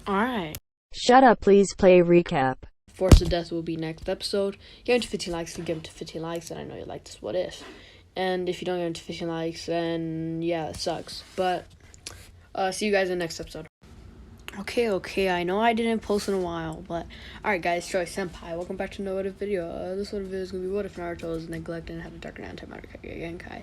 Alright. Shut up, please play recap. Force of Death will be next episode. Get him to 15 likes, to give him to 15 likes, and I know you like this what if. And if you don't get him to 15 likes, then yeah, it sucks. But see you guys in the next episode. Okay, I know I didn't post in a while, but alright guys, Shiroi-Senpai, welcome back to another video. This one video is gonna be what if Naruto is neglected and had a darker antimatter Genkai.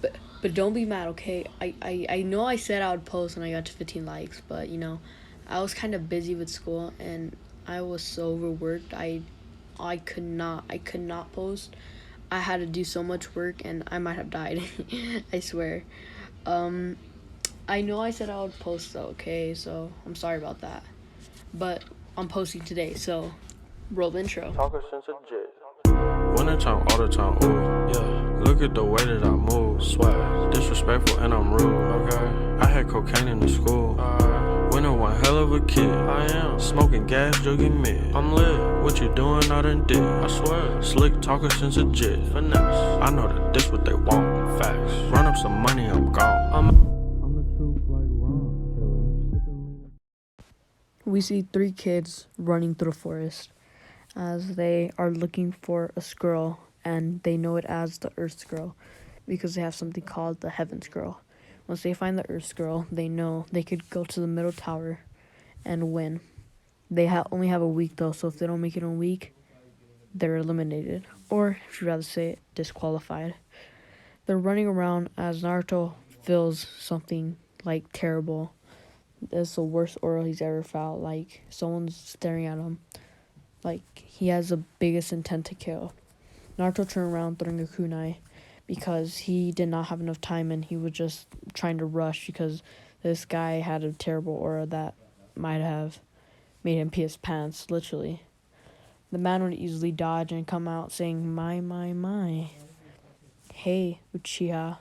But don't be mad, okay? I know I said I would post when I got to 15 likes, but you know, I was kind of busy with school and I was so overworked. I could not post. I had to do so much work and I might have died. I swear. I know I said I would post though, okay? So I'm sorry about that. But I'm posting today, so roll the intro. Talker since a jit. Winter time, all the time, ooh, yeah. Look at the way that I move, swag. Disrespectful and I'm rude, okay. I had cocaine in the school. Winter one hell of a kid. I am smoking gas, jogging mid. I'm lit. What you doing? I done did. I swear. Slick talker since a jit. Finesse. I know that this what they want. Facts. Run up some money, I'm gone. I'm the truth like Ron. We see 3 kids running through the forest as they are looking for a squirrel, and they know it as the Earth Squirrel because they have something called the Heaven Squirrel. Once they find the Earth Squirrel, they know they could go to the middle tower and win. They only have a week though, so if they don't make it in a week, they're eliminated. Or, if you'd rather say it, disqualified. They're running around as Naruto feels something like terrible. It's the worst aura he's ever felt. Like someone's staring at him. Like he has the biggest intent to kill. Naruto turned around throwing a kunai because he did not have enough time and he was just trying to rush because this guy had a terrible aura that might have made him pee his pants, literally. The man would easily dodge and come out saying, my. Hey, Uchiha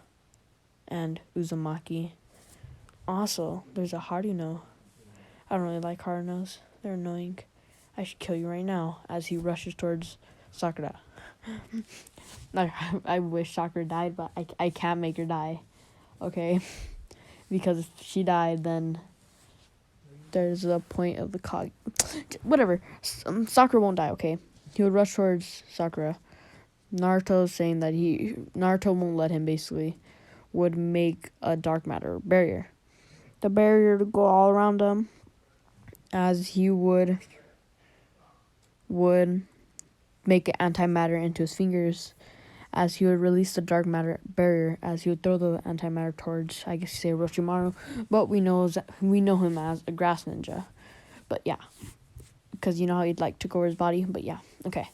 and Uzumaki. Also, there's a Haruno. I don't really like Harunos. They're annoying. I should kill you right now as he rushes towards Sakura. I wish Sakura died, but I can't make her die. Okay? Because if she died, then there's a point of the cog. Whatever. Sakura won't die, okay? He would rush towards Sakura. Naruto's saying that Naruto won't let him, basically. Would make a dark matter barrier. The barrier to go all around him as he would make an antimatter into his fingers as he would release the dark matter barrier as he would throw the antimatter towards, I guess you say, Orochimaru, but we know him as a grass ninja. But yeah, because you know how he'd like took over his body, but yeah, okay.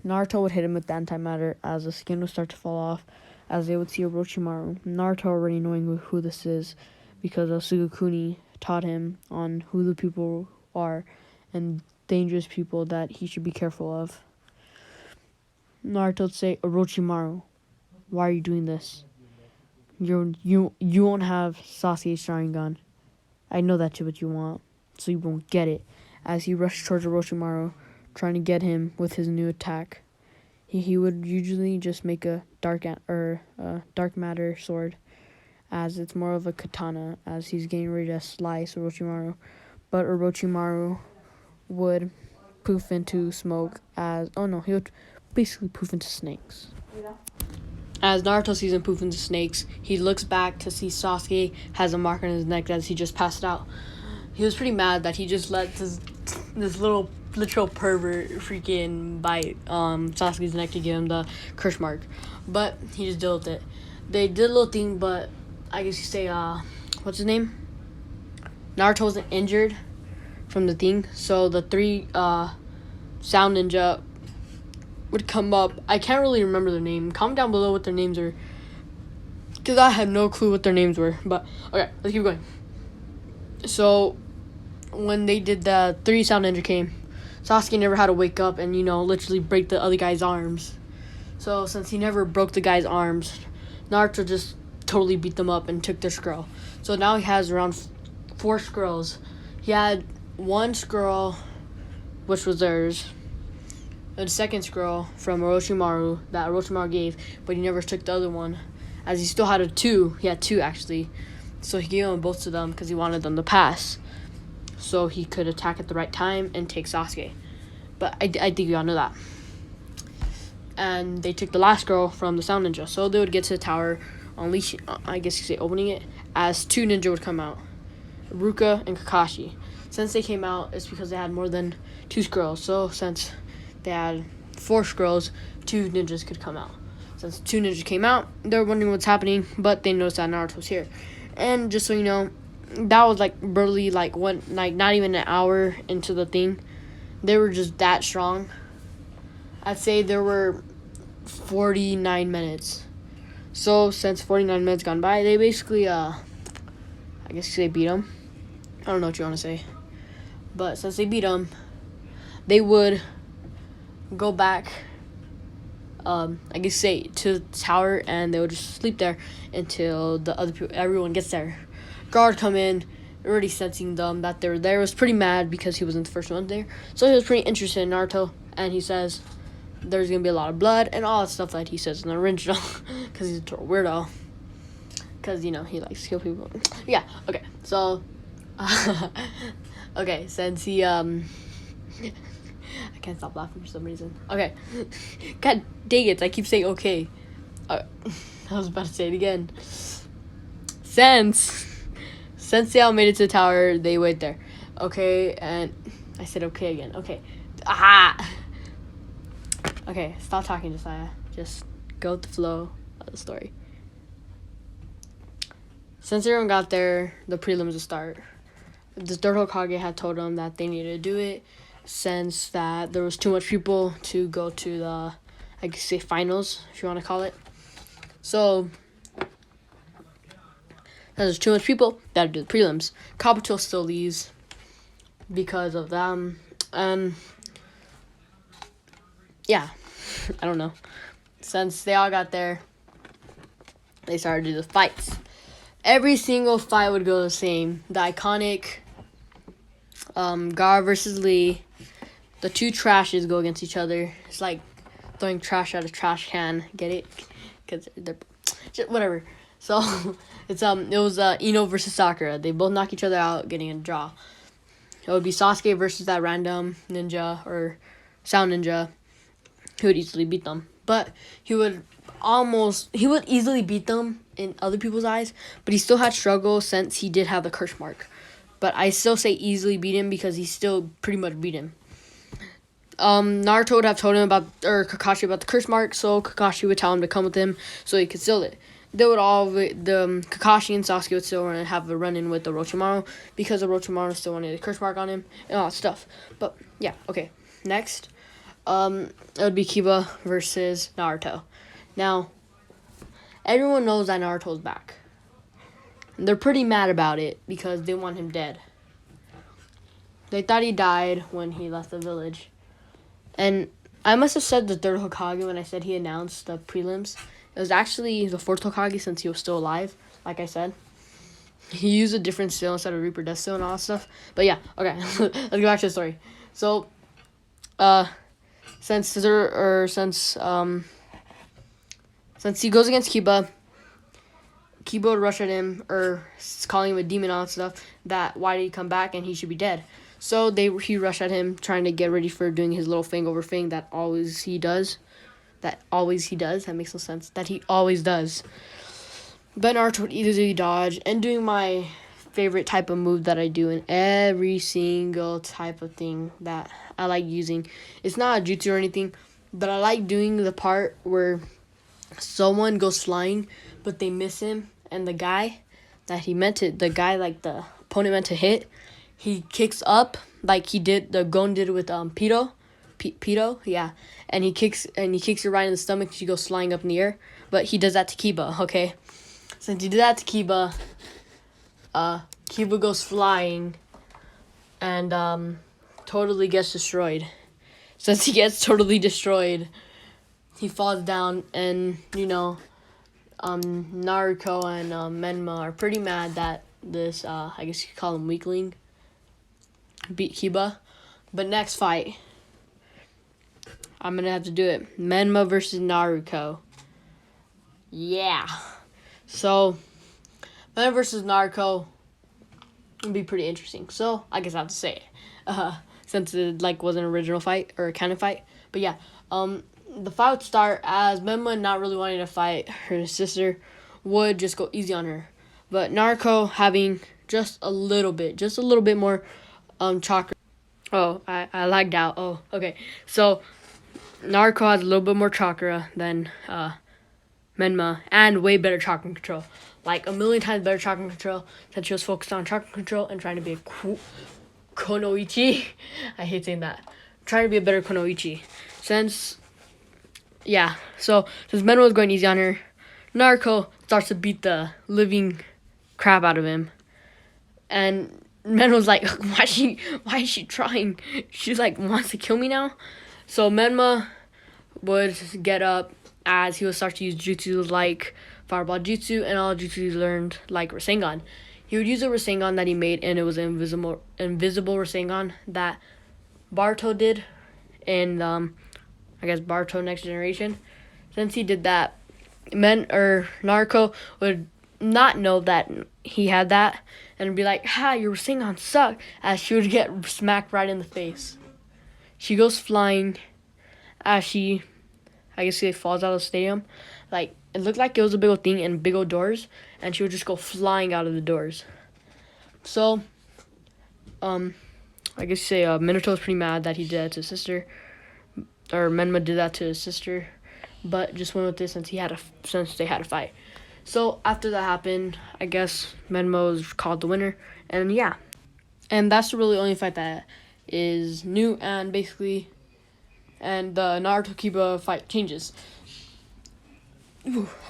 Naruto would hit him with the antimatter as the skin would start to fall off as they would see Orochimaru. Naruto already knowing who this is because Sugakuni taught him on who the people are and dangerous people that he should be careful of. Naruto would say, Orochimaru, why are you doing this? You won't have Sasuke's Sharingan. I know that's what you want, so you won't get it. As he rushed towards Orochimaru, trying to get him with his new attack. He would usually just make a dark matter sword, as it's more of a katana, as he's getting ready to slice Orochimaru. But Orochimaru would poof into smoke he would basically poof into snakes. As Naruto sees him poof into snakes, he looks back to see Sasuke has a mark on his neck as he just passed out. He was pretty mad that he just let this little literal pervert freaking bite Sasuke's neck to give him the curse mark. But he just dealt with it. They did a little thing, but I guess you say, what's his name? Naruto wasn't injured from the thing, so the 3 sound ninja would come up. I can't really remember their name. Comment down below what their names are, because I had no clue what their names were. But okay, let's keep going. So when they did, the 3 sound ninja came, Sasuke never had to wake up and literally break the other guy's arms. So since he never broke the guy's arms, Naruto just totally beat them up and took their scroll. So now he has around 4 scrolls. He had 1 scroll, which was theirs, and the second scroll from Orochimaru that Orochimaru gave, but he never took the other one, as he still had 2. He had 2 actually, so he gave them both to them because he wanted them to pass. so he could attack at the right time and take Sasuke. But I think we all know that. And they took the last girl from the Sound Ninja, so they would get to the tower, unleash, I guess you say opening it, as 2 ninja would come out, Ruka and Kakashi. Since they came out, it's because they had more than 2 scrolls. So since they had 4 scrolls, 2 ninjas could come out. Since 2 ninjas came out, they were wondering what's happening, but they noticed that Naruto was here. And just so you know, that was like barely like not even an hour into the thing. They were just that strong. I'd say there were 49 minutes. So since 49 minutes gone by, they basically I guess they beat them. I don't know what you want to say. But since they beat them, they would go back, I guess say, to the tower, and they would just sleep there until the other people, everyone gets there. Guard come in, already sensing them that they were there. Was pretty mad because he wasn't the first one there. So he was pretty interested in Naruto, and he says there's going to be a lot of blood and all that stuff that he says in the original because he's a total weirdo. Because, you know, he likes to kill people. Yeah, okay. So, okay, since he, I can't stop laughing for some reason. Okay. God dang it, I keep saying okay. I was about to say it again. Since they all made it to the tower, they wait there. Okay, and I said okay again. Okay. Aha! Okay, stop talking, Josiah. Just go with the flow of the story. Since everyone got there, the prelims would start. The third Hokage had told them that they needed to do it since that there was too much people to go to the, I guess say, finals, if you want to call it. So, there's too much people that do the prelims. Kabuto still leaves because of them. Yeah, I don't know. Since they all got there, they started to do the fights. Every single fight would go the same. The iconic Gar versus Lee. The 2 trashes go against each other. It's like throwing trash out of a trash can. Get it? Because they're just whatever. So it was Ino versus Sakura. They both knock each other out, getting a draw. It would be Sasuke versus that random ninja or sound ninja. He would easily beat them, but he would easily beat them in other people's eyes, but he still had struggle since he did have the curse mark. But I still say easily beat him because he still pretty much beat him. Naruto would have told him Kakashi about the curse mark, so Kakashi would tell him to come with him so he could steal it. They would Kakashi and Sasuke would still have a run-in with the Orochimaru because the Orochimaru still wanted a curse mark on him and all that stuff. But yeah, okay. Next, it would be Kiba versus Naruto. Now, everyone knows that Naruto's back. And they're pretty mad about it because they want him dead. They thought he died when he left the village. And I must have said the 3rd Hokage when I said he announced the prelims. It was actually the 4th Hokage since he was still alive, like I said. He used a different skill instead of Reaper Death Skill and all that stuff. But yeah, okay, let's go back to the story. So, since he goes against Kiba would rush at him, or calling him a demon and all that stuff, that why did he come back and he should be dead. So he rushed at him, trying to get ready for doing his little thing over thing that he does. That makes no sense. That he always does. But Naruto would easily dodge, and doing my favorite type of move that I do in every single type of thing that I like using. It's not a jutsu or anything, but I like doing the part where someone goes flying, but they miss him, and the guy like the opponent meant to hit, he kicks up like he did, the Gon did with Pito, yeah, and he kicks her right in the stomach, and she goes flying up in the air, but he does that to Kiba, okay? Since he did that to Kiba, Kiba goes flying and totally gets destroyed. Since he gets totally destroyed, he falls down, and Naruko and Menma are pretty mad that this I guess you could call him weakling beat Kiba. But next fight, I'm gonna have to do it. Menma versus Naruko. Yeah. So Menma versus Naruko. It'd be pretty interesting. So I guess I have to say it, since it like was an original fight or a canon fight. But yeah, the fight would start as Menma not really wanting to fight her sister would just go easy on her, but Naruko having just a little bit more chakra. Oh, I lagged out. Oh, okay. So Naruko has a little bit more chakra than Menma and way better chakra control. Like a million times better chakra control since she was focused on chakra control and trying to be a konoichi. I hate saying that. Trying to be a better konoichi. Since Menma was going easy on her, Naruko starts to beat the living crap out of him. And Menma was like, why is she trying? She's like, wants to kill me now? So Menma would get up as he would start to use jutsu like Fireball Jutsu and all jutsu he learned like Rasengan. He would use a Rasengan that he made, and it was an invisible Rasengan that Baruto did in I guess Baruto Next Generation. Since he did that, Naruko would not know that he had that and be like, "Ha, your Rasengan sucked," as she would get smacked right in the face. She goes flying as she, I guess, falls out of the stadium. Like, it looked like it was a big old thing and big old doors, and she would just go flying out of the doors. So, I guess you say Minato was pretty mad that he did that to his sister, or Menma did that to his sister, but just went with this since they had a fight. So after that happened, I guess Menma was called the winner, and yeah, and that's the really only fight that is new, and basically, and the Naruto Kiba fight changes.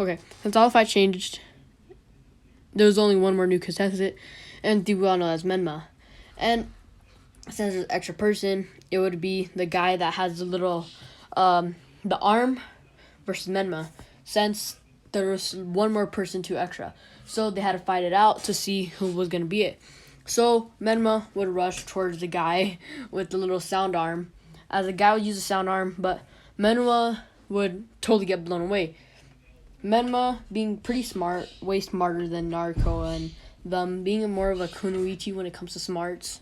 Okay, since all the fight changed, there was only one more new contestant, and we all know that's Menma. And since there's an extra person, it would be the guy that has the little, the arm versus Menma, since there was one more person too extra. So they had to fight it out to see who was going to be it. So Menma would rush towards the guy with the little sound arm, as the guy would use the sound arm, but Menma would totally get blown away. Menma, being pretty smart, way smarter than Naruto, and them being more of a kunoichi when it comes to smarts,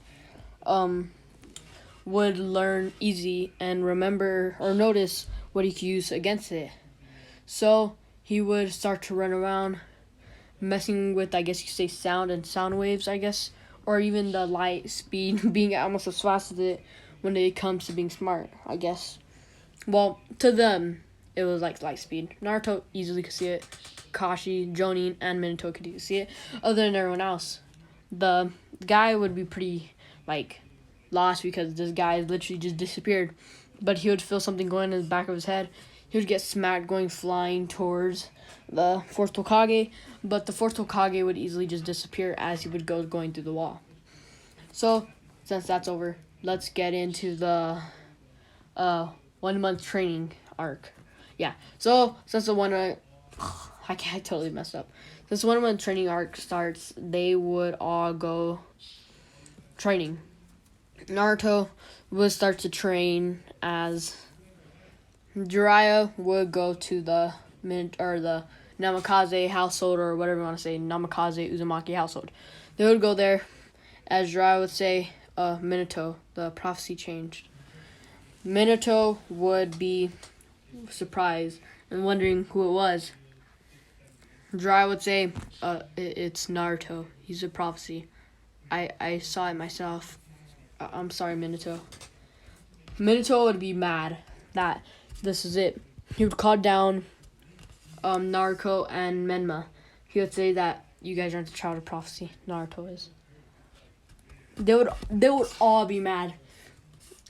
would learn easy and remember or notice what he could use against it. So he would start to run around, messing with, I guess you could say, sound and sound waves, I guess, or even the light speed, being almost as fast as it when it comes to being smart, I guess. Well, to them, it was like light speed. Naruto easily could see it. Kashi, Jonin, and Minato could see it. Other than everyone else, the guy would be pretty, like, lost because this guy literally just disappeared. But he would feel something going in the back of his head. He would get smacked going flying towards the fourth Hokage. But the fourth Hokage would easily just disappear as he would go going through the wall. So, since that's over, let's get into the 1 month training arc. Yeah, so since the I totally messed up. Since the 1 month training arc starts, they would all go training. Naruto would start to train as Jiraiya would go to the Namikaze household, or whatever you want to say, Namikaze Uzumaki household. They would go there, as Jiraiya would say, Minato, the prophecy changed. Minato would be surprised and wondering who it was. Jiraiya would say, it's Naruto. He's a prophecy. I saw it myself. I'm sorry, Minato. Minato would be mad that this is it. He would call down Naruto and Menma. He would say that you guys aren't the child of prophecy. Naruto is. They would all be mad.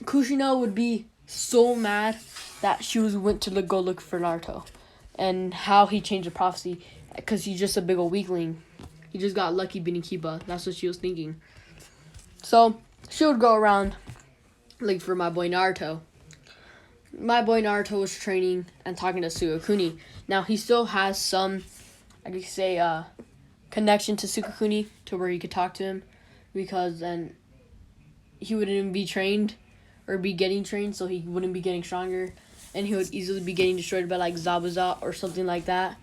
Kushina would be so mad that she went to go look for Naruto, and how he changed the prophecy, because he's just a big old weakling. He just got lucky beating Kiba. That's what she was thinking. So she would go around looking for my boy Naruto. My boy Naruto was training and talking to Sukakuni. Now he still has some, I could say, connection to Sukakuni, to where you could talk to him, because then he wouldn't be trained or be getting trained, so he wouldn't be getting stronger, and he would easily be getting destroyed by like Zabuza or something like that.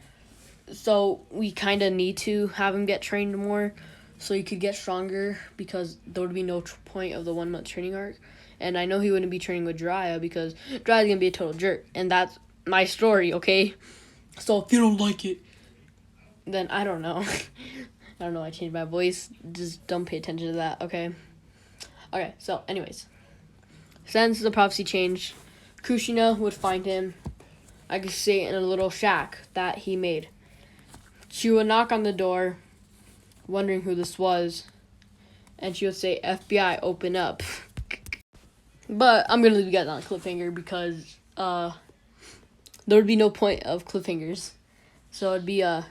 So we kind of need to have him get trained more, so he could get stronger, because there would be no point of the 1 month training arc. And I know he wouldn't be training with Jiraiya because Jiraiya's gonna be a total jerk, and that's my story, okay? So if you don't like it, then I don't know. I don't know, I changed my voice. Just don't pay attention to that, okay? Okay, so anyways. Since the prophecy changed, Kushina would find him, I could say, in a little shack that he made. She would knock on the door, wondering who this was, and she would say, FBI, open up. But I'm going to leave you guys on a cliffhanger because there would be no point of cliffhangers. So it'd be a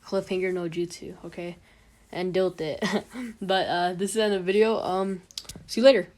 cliffhanger no jutsu, okay? And deal with it. But this is the end of the video. See you later.